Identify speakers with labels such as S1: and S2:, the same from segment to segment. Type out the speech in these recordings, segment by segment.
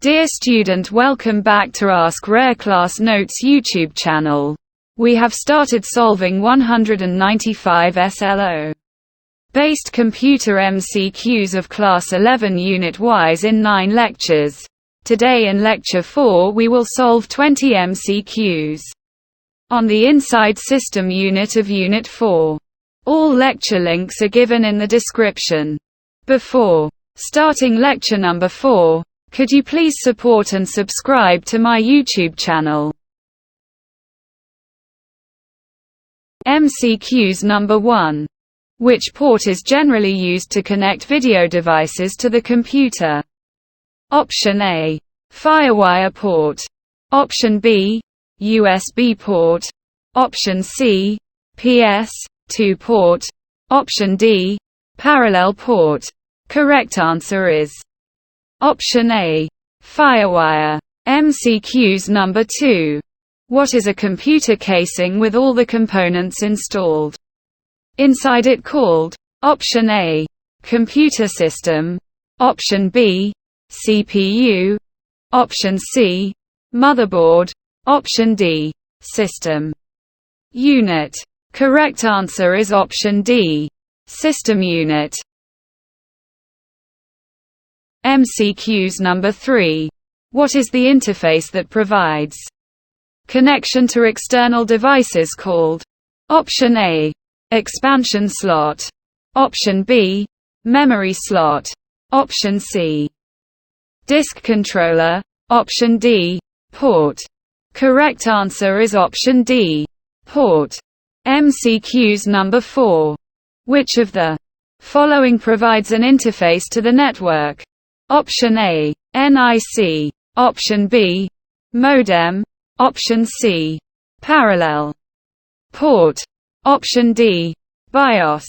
S1: Dear student, welcome back to Ask Rare Class Notes YouTube channel. We have started solving 195 SLO based computer MCQs of class 11 unit wise in 9 lectures. Today in lecture 4 we will solve 20 MCQs on the inside system unit of unit 4. All lecture links are given in the description. Before starting lecture number 4, could you please support and subscribe to my YouTube channel? MCQs number 1. Which port is generally used to connect video devices to the computer? Option A. Firewire port. Option B. USB port. Option C. PS2 port. Option D. Parallel port. Correct answer is Option A. Firewire. MCQs number 2. What is a computer casing with all the components installed inside it called? Option A. Computer system. Option B. CPU. Option C. Motherboard. Option D. System unit. Correct answer is option D. System unit. MCQs number 3. What is the interface that provides connection to external devices called? Option A. Expansion slot. Option B. Memory slot. Option C. Disk controller. Option D. Port. Correct answer is option D. Port. MCQs number 4. Which of the following provides an interface to the network? Option A. NIC. Option B. Modem. Option C. Parallel port. Option D. BIOS.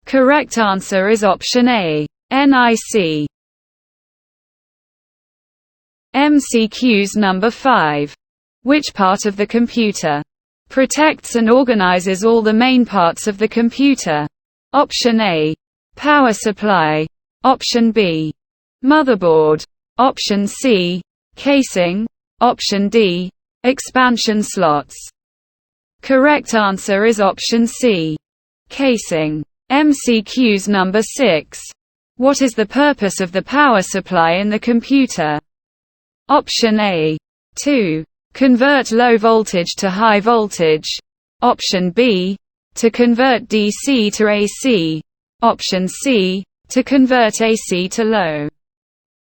S1: Correct answer is option A. NIC. MCQs number 5. Which part of the computer protects and organizes all the main parts of the computer? Option A. Power supply. Option B. Motherboard. Option C. Casing. Option D. Expansion slots. Correct answer is option C. Casing. MCQs number 6. What is the purpose of the power supply in the computer? Option A. To convert low voltage to high voltage. Option B. To convert DC to AC. Option C. To convert AC to low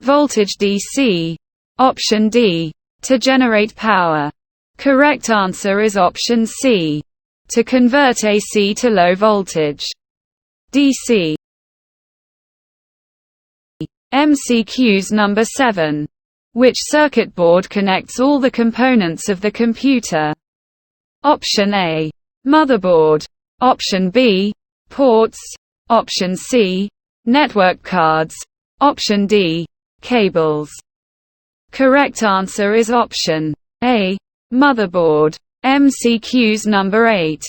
S1: voltage DC. Option D. To generate power. Correct answer is option C. To convert AC to low voltage DC. MCQs number 7. Which circuit board connects all the components of the computer? Option A. Motherboard. Option B. Ports. Option C. Network cards. Option D. Cables. Correct answer is option A. Motherboard. MCQs number 8.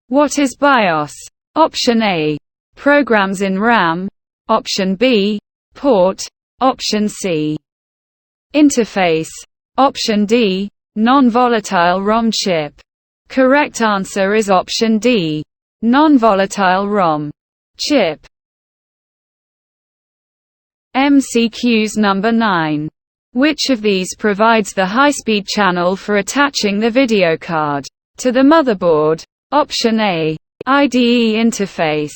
S1: What is BIOS? Option A. Programs in RAM. Option B. Port. Option C. Interface. Option D. Non-volatile ROM chip. Correct answer is option D. Non-volatile ROM chip. MCQs number 9. Which of these provides the high-speed channel for attaching the video card to the motherboard? Option A. IDE interface.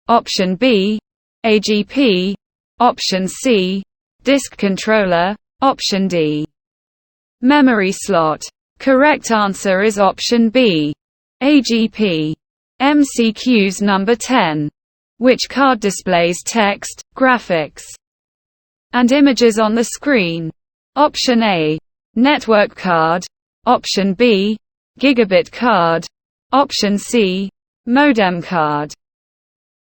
S1: Option B. AGP. Option C. Disk controller. Option D. Memory slot. Correct answer is option B. AGP. MCQs number 10. Which card displays text, graphics, and images on the screen? Option A. Network card. Option B. Gigabit card. Option C. Modem card.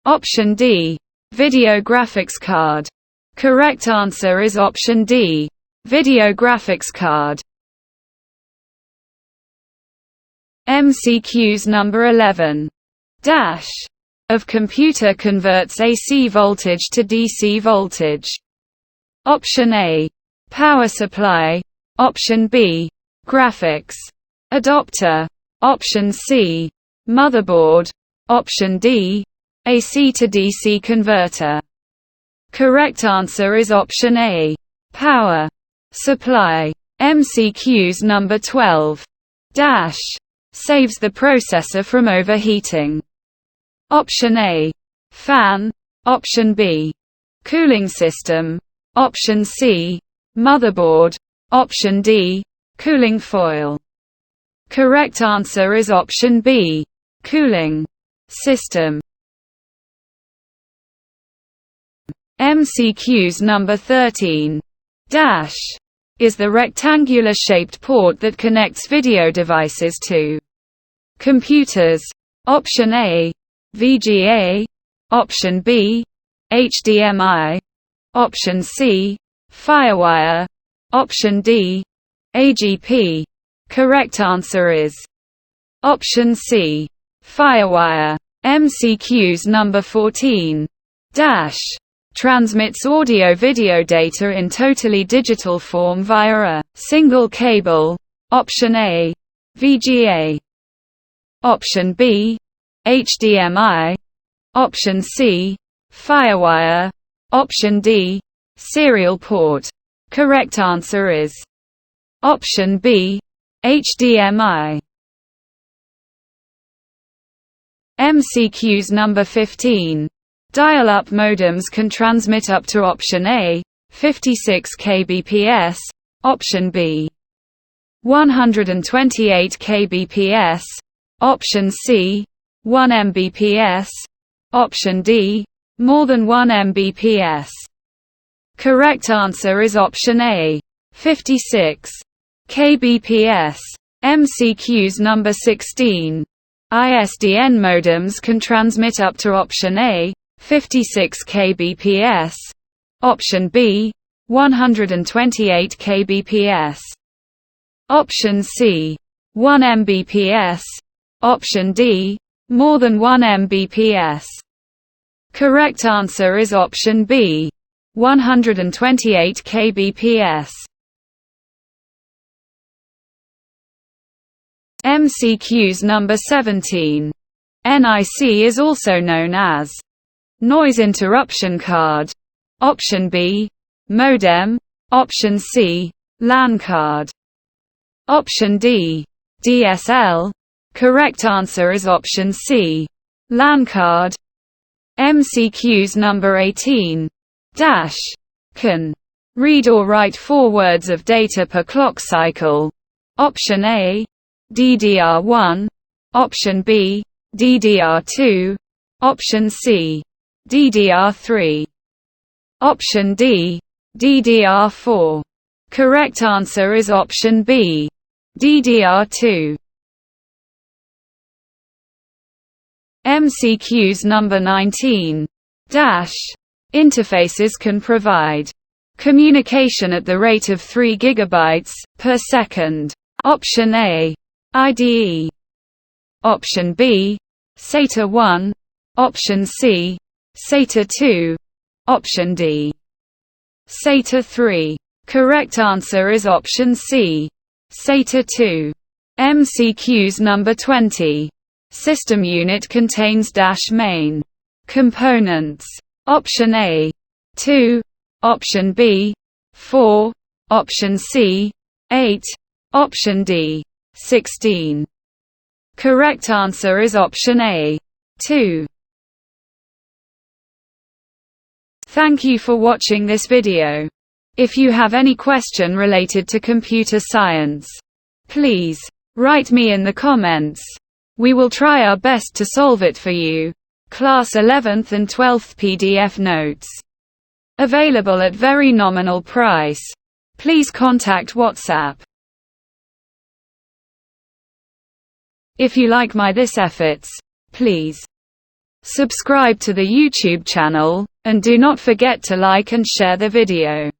S1: Option D. Video graphics card. Correct answer is option D. Video graphics card. MCQs number 11. Dash of computer converts AC voltage to DC voltage. Option A. power supply. Option B, graphics. Adapter. Option C, motherboard. Option D, AC to DC converter. Correct answer is option A, power supply. MCQs number 12. Saves the processor from overheating. Option A, fan. Option B, cooling system. Option C, motherboard. Option D, cooling foil. Correct answer is option B, cooling system. MCQs number 13. Is the rectangular-shaped port that connects video devices to computers. Option A, VGA. Option B, HDMI. Option C, Firewire. Option D, AGP. Correct answer is option C, Firewire. MCQs number 14. Transmits audio-video data in totally digital form via a single cable. Option A, VGA. Option B, HDMI. Option C, Firewire. Option D, serial port. Correct answer is option B, HDMI. MCQs number 15. Dial-up modems can transmit up to option A, 56 kbps, option B, 128 kbps, option C, 1 mbps, option D, more than 1 mbps. Correct answer is option A, 56 kbps. MCQs number 16. ISDN modems can transmit up to option A, 56 kbps, option B, 128 kbps, option C, 1 mbps, option D, more than 1 mbps. Correct answer is option B, 128 kbps. MCQs number 17. NIC is also known as noise interruption card. Option B, modem. Option C, LAN card. Option D, DSL. Correct answer is option C, LAN card. MCQs number 18. Can read or write 4 words of data per clock cycle. Option A, DDR1. Option B, DDR2. Option C, DDR3. Option D, DDR4. Correct answer is option B, DDR2. MCQs number 19. Interfaces can provide communication at the rate of 3 GB per second. Option A, IDE. Option B, SATA 1. Option C, SATA 2. Option D, SATA 3. Correct answer is option C, SATA 2. MCQs number 20. System unit contains main components. Option A, 2. Option B, 4. Option C, 8. Option D, 16. Correct answer is option A, 2. Thank you for watching this video. If you have any question related to computer science, please write me in the comments. We will try our best to solve it for you. Class 11th and 12th PDF notes. Available at very nominal price. Please contact WhatsApp. If you like this efforts, please subscribe to the YouTube channel, and do not forget to like and share the video.